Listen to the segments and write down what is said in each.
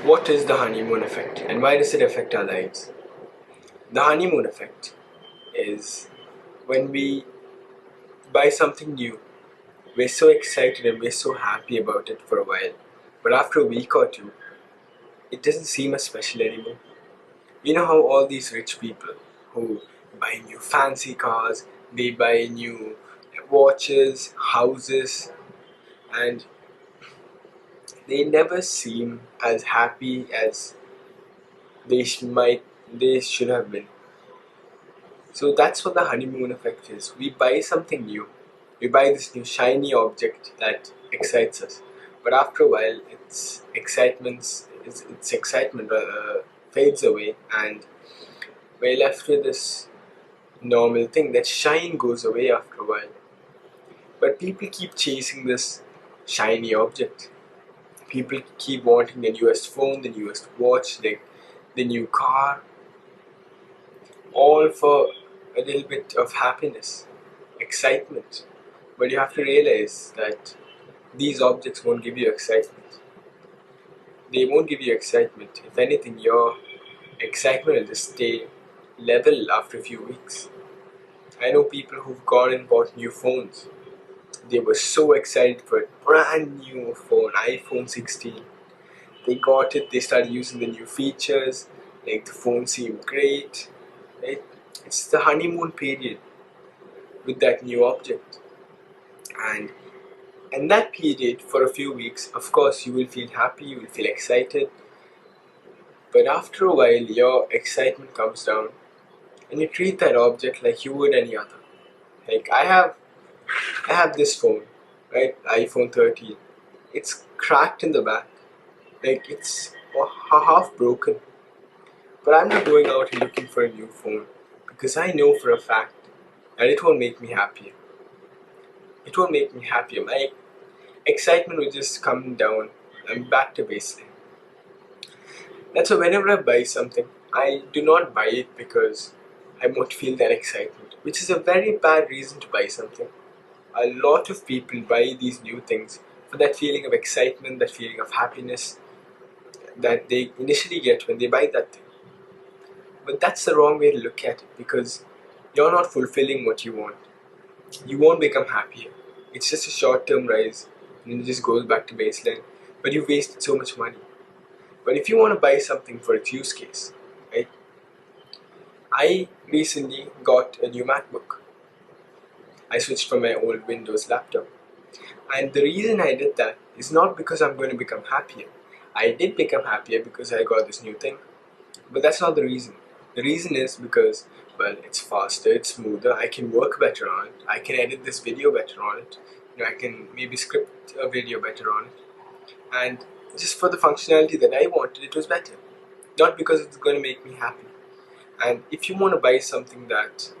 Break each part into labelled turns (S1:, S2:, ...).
S1: What is the honeymoon effect and why does it affect our lives? The honeymoon effect is when we buy something new, we're so excited and we're so happy about it for a while, but after a week or two, it doesn't seem as special anymore. You know how all these rich people who buy new fancy cars, they buy new watches, houses, and they never seem as happy as they should have been. So that's what the honeymoon effect is. We buy something new. We buy this new shiny object that excites us. But after a while, its excitement fades away, and we're left with this normal thing. That shine goes away after a while. But people keep chasing this shiny object. People keep wanting the newest phone, the newest watch, the new car, all for a little bit of happiness, excitement. But you have to realize that these objects won't give you excitement. They won't give you excitement. If anything, your excitement will just stay level after a few weeks. I know people who've gone and bought new phones. They were so excited for a brand new phone, iPhone 16. They got it, they started using the new features, like the phone seemed great. Right? It's the honeymoon period with that new object. And in that period, for a few weeks, of course, you will feel happy, you will feel excited. But after a while, your excitement comes down and you treat that object like you would any other. Like I have this phone, right? iPhone 13. It's cracked in the back. Like it's half broken. But I'm not going out and looking for a new phone because I know for a fact that it won't make me happier. It won't make me happier. My excitement will just come down. I'm back to baseline. That's why whenever I buy something, I do not buy it because I won't feel that excitement, which is a very bad reason to buy something. A lot of people buy these new things for that feeling of excitement, that feeling of happiness that they initially get when they buy that thing. But that's the wrong way to look at it because you're not fulfilling what you want. You won't become happier. It's just a short term rise and then it just goes back to baseline. But you wasted so much money. But if you want to buy something for its use case, right? I recently got a new MacBook. I switched from my old Windows laptop. And the reason I did that is not because I'm going to become happier. I did become happier because I got this new thing. But that's not the reason. The reason is because, well, it's faster, it's smoother, I can work better on it, I can edit this video better on it, I can maybe script a video better on it. And just for the functionality that I wanted, it was better. Not because it's going to make me happy. And if you want to buy something that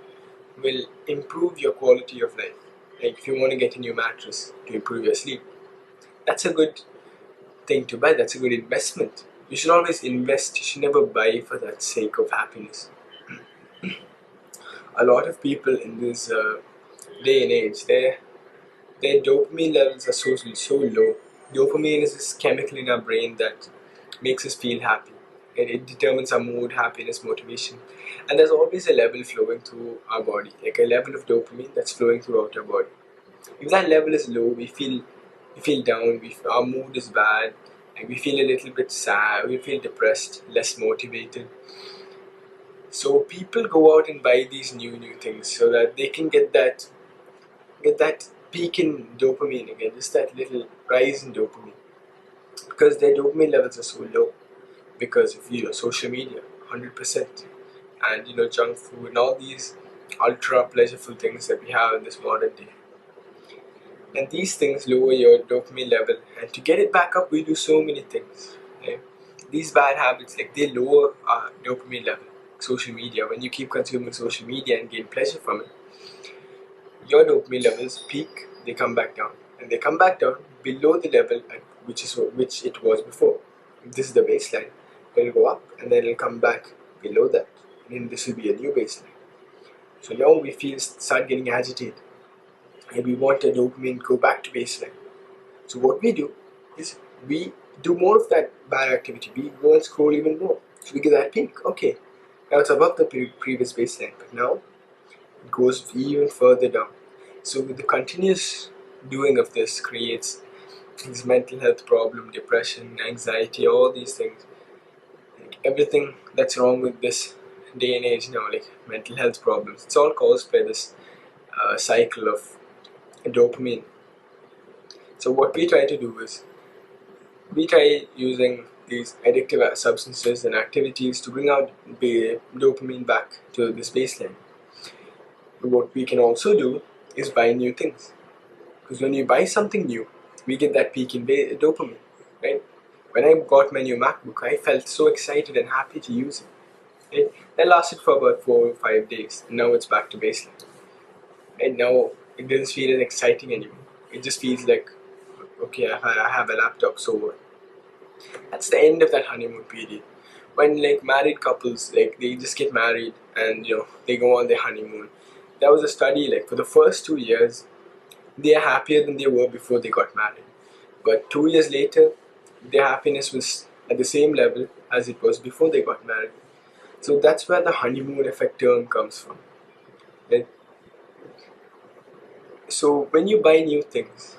S1: will improve your quality of life, like if you want to get a new mattress to improve your sleep, that's a good thing to buy, that's a good investment. You should always invest, you should never buy for that sake of happiness. A lot of people in this day and age, their dopamine levels are so low. Dopamine is this chemical in our brain that makes us feel happy. It determines our mood, happiness, motivation. And there's always a level flowing through our body, like a level of dopamine that's flowing throughout our body. If that level is low, we feel down, our mood is bad, and we feel a little bit sad, we feel depressed, less motivated. So people go out and buy these new things so that they can get that peak in dopamine again, just that little rise in dopamine. Because their dopamine levels are so low because of social media, 100%, and junk food and all these ultra pleasureful things that we have in this modern day. And these things lower your dopamine level, and to get it back up, we do so many things. Okay? These bad habits, like they lower our dopamine level. Social media, when you keep consuming social media and gain pleasure from it, your dopamine levels peak, they come back down, and they come back down below the level at which it was before. If this is the baseline, it'll go up and then it'll come back below that, and then this will be a new baseline. So now we start getting agitated, and we want the dopamine to go back to baseline. So what we do is we do more of that bad activity. We go and scroll even more. So we get that peak. Okay, now it's above the previous baseline, but now it goes even further down. So the continuous doing of this creates this mental health problem, depression, anxiety, all these things. Like everything that's wrong with this day and age now, like mental health problems, it's all caused by this cycle of dopamine. So what we try to do is we try using these addictive substances and activities to bring out the dopamine back to this baseline. But what we can also do is buy new things, because when you buy something new, we get that peak in dopamine, right? When I got my new MacBook, I felt so excited and happy to use it. Right? That lasted for about 4 or 5 days, and now it's back to baseline. And now it doesn't feel as exciting anymore. It just feels like, okay, I have a laptop, so what? That's the end of that honeymoon period. When like married couples, like they just get married and they go on their honeymoon. There was a study, like for the first 2 years, they are happier than they were before they got married. But 2 years later, their happiness was at the same level as it was before they got married. So that's where the honeymoon effect term comes from. Right? So when you buy new things,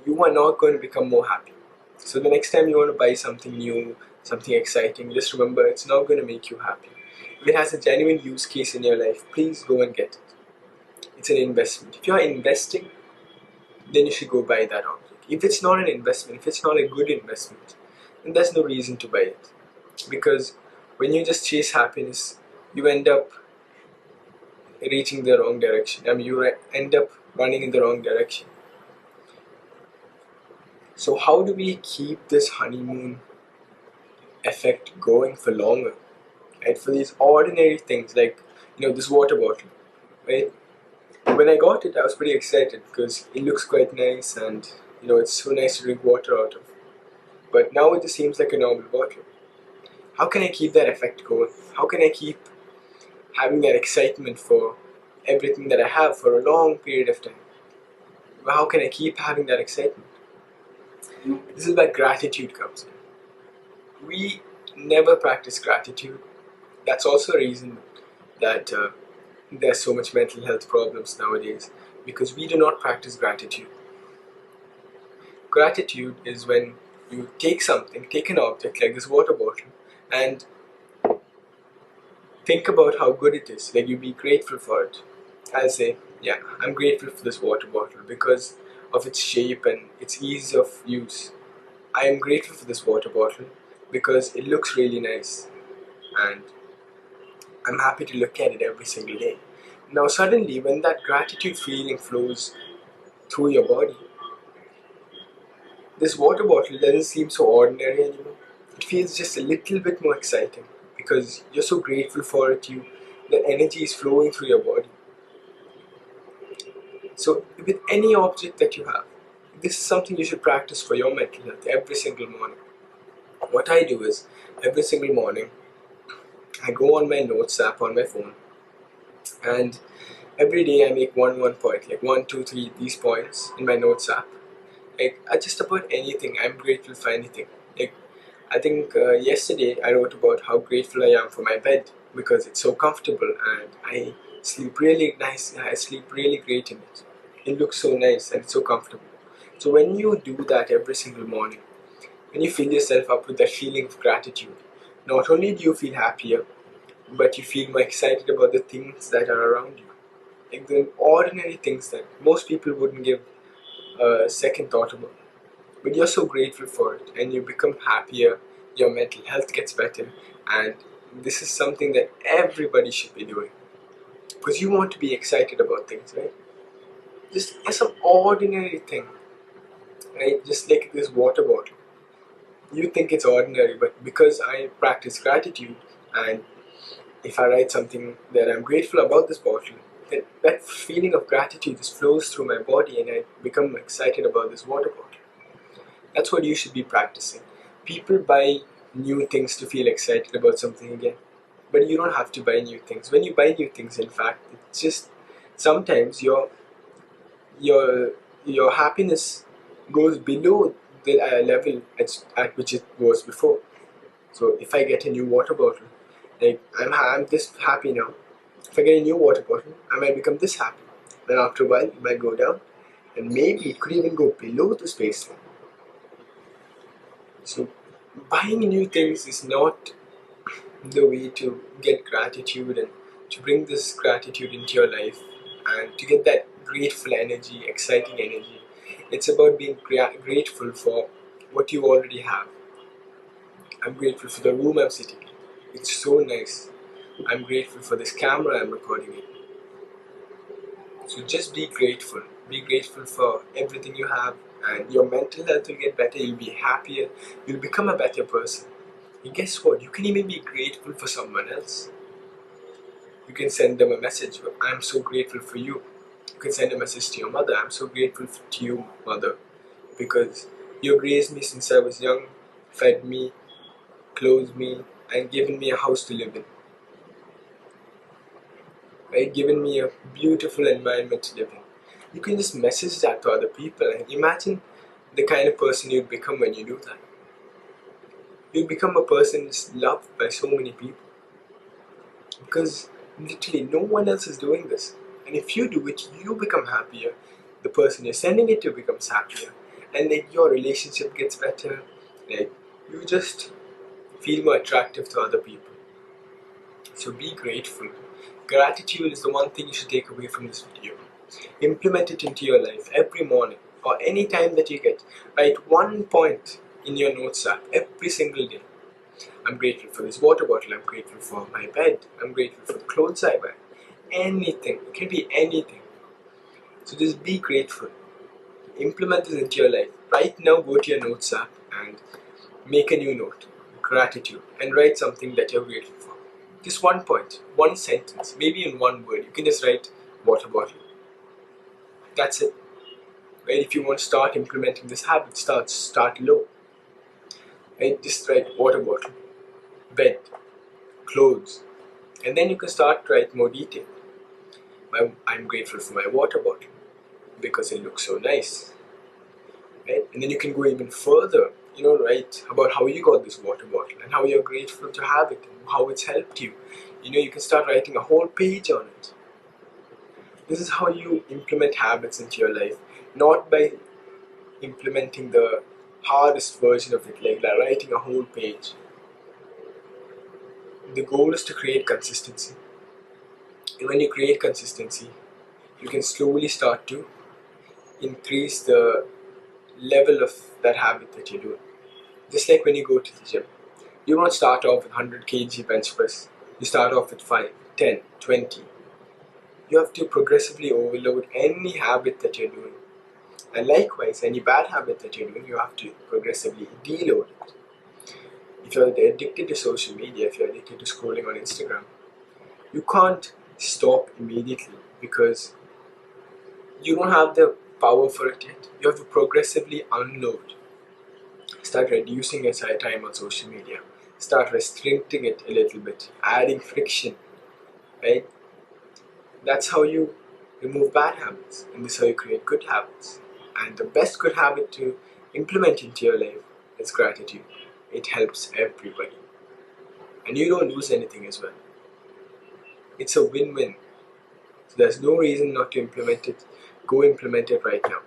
S1: you are not going to become more happy. So the next time you want to buy something new, something exciting, just remember it's not going to make you happy. If it has a genuine use case in your life, please go and get it. It's an investment. If you are investing, then you should go buy that object. If it's not an investment, if it's not a good investment, then there's no reason to buy it. Because when you just chase happiness, you end up reaching the wrong direction. I mean, you end up running in the wrong direction. So how do we keep this honeymoon effect going for longer? Right? For these ordinary things like this water bottle, right? When I got it, I was pretty excited because it looks quite nice and it's so nice to drink water out of. But now it just seems like a normal bottle. How can I keep that effect going? How can I keep having that excitement for everything that I have for a long period of time? How can I keep having that excitement? This is where gratitude comes in. We never practice gratitude. That's also a reason that there's so much mental health problems nowadays, because we do not practice gratitude. Gratitude is when you take an object like this water bottle, and think about how good it is. Like, you be grateful for it. I'll say, yeah, I'm grateful for this water bottle because of its shape and its ease of use. I am grateful for this water bottle because it looks really nice and I'm happy to look at it every single day. Now suddenly, when that gratitude feeling flows through your body, this water bottle doesn't seem so ordinary anymore. It feels just a little bit more exciting because you're so grateful for it. The energy is flowing through your body. So with any object that you have, this is something you should practice for your mental health every single morning. What I do is, every single morning, I go on my notes app on my phone, and every day I make one point, like 1, 2, 3, these points in my notes app. Like, just about anything, I'm grateful for anything. Like, I think yesterday I wrote about how grateful I am for my bed because it's so comfortable and I sleep really nice. I sleep really great in it. It looks so nice and it's so comfortable. So when you do that every single morning, when you fill yourself up with that feeling of gratitude, not only do you feel happier, but you feel more excited about the things that are around you. Like the ordinary things that most people wouldn't give a second thought about. But you're so grateful for it and you become happier, your mental health gets better, and this is something that everybody should be doing. Because you want to be excited about things, right? Just some ordinary thing, right? Just like this water bottle. You think it's ordinary, but because I practice gratitude and if I write something that I'm grateful about this bottle, then that feeling of gratitude just flows through my body and I become excited about this water bottle. That's what you should be practicing. People buy new things to feel excited about something again. But you don't have to buy new things. When you buy new things, in fact, it's just sometimes your happiness goes below the level at which it was before. So if I get a new water bottle, like I'm this happy now. If I get a new water bottle, I might become this happy. Then after a while, it might go down, and maybe it could even go below the baseline. So buying new things is not the way to get gratitude and to bring this gratitude into your life and to get that grateful energy, exciting energy. It's about being grateful for what you already have. I'm grateful for the room I'm sitting in. It's so nice. I'm grateful for this camera I'm recording in. So just be grateful. Be grateful for everything you have, and your mental health will get better. You'll be happier. You'll become a better person. And guess what? You can even be grateful for someone else. You can send them a message. I'm so grateful for you. You can send a message to your mother. I'm so grateful to you, mother, because you raised me since I was young, fed me, clothed me, and given me a house to live in. Right? Given me a beautiful environment to live in. You can just message that to other people and imagine the kind of person you'd become when you do that. You'd become a person that's loved by so many people because literally no one else is doing this. And if you do it, you become happier. The person you're sending it to becomes happier, and like your relationship gets better. Like you just feel more attractive to other people. So be grateful. Gratitude is the one thing you should take away from this video. Implement it into your life every morning or any time that you get. Write one point in your notes app every single day. I'm grateful for this water bottle. I'm grateful for my bed. I'm grateful for the clothes I wear. Anything. It can be anything. So just be grateful. Implement this into your life. Right now, go to your notes app and make a new note. Gratitude. And write something that you're grateful for. Just one point, one sentence, maybe in one word. You can just write water bottle. That's it. Right? If you want to start implementing this habit, start low. Right? Just write water bottle, bed, clothes, and then you can start to write more detail. I'm grateful for my water bottle because it looks so nice. Right? And then you can go even further. Write about how you got this water bottle and how you're grateful to have it and how it's helped you. You can start writing a whole page on it. This is how you implement habits into your life, not by implementing the hardest version of it, like writing a whole page. The goal is to create consistency. And when you create consistency, you can slowly start to increase the level of that habit that you're doing. Just like when you go to the gym. You don't start off with 100 kg bench press. You start off with 5, 10, 20. You have to progressively overload any habit that you're doing. And likewise, any bad habit that you're doing, you have to progressively deload it. If you're addicted to social media, if you're addicted to scrolling on Instagram, you can't stop immediately because you don't have the power for it yet. You have to progressively unload. Start reducing your time on social media. Start restricting it a little bit, adding friction, right? That's how you remove bad habits, and this is how you create good habits. And the best good habit to implement into your life is gratitude. It helps everybody, and you don't lose anything as well. It's a win-win. So there's no reason not to implement it. Go implement it right now.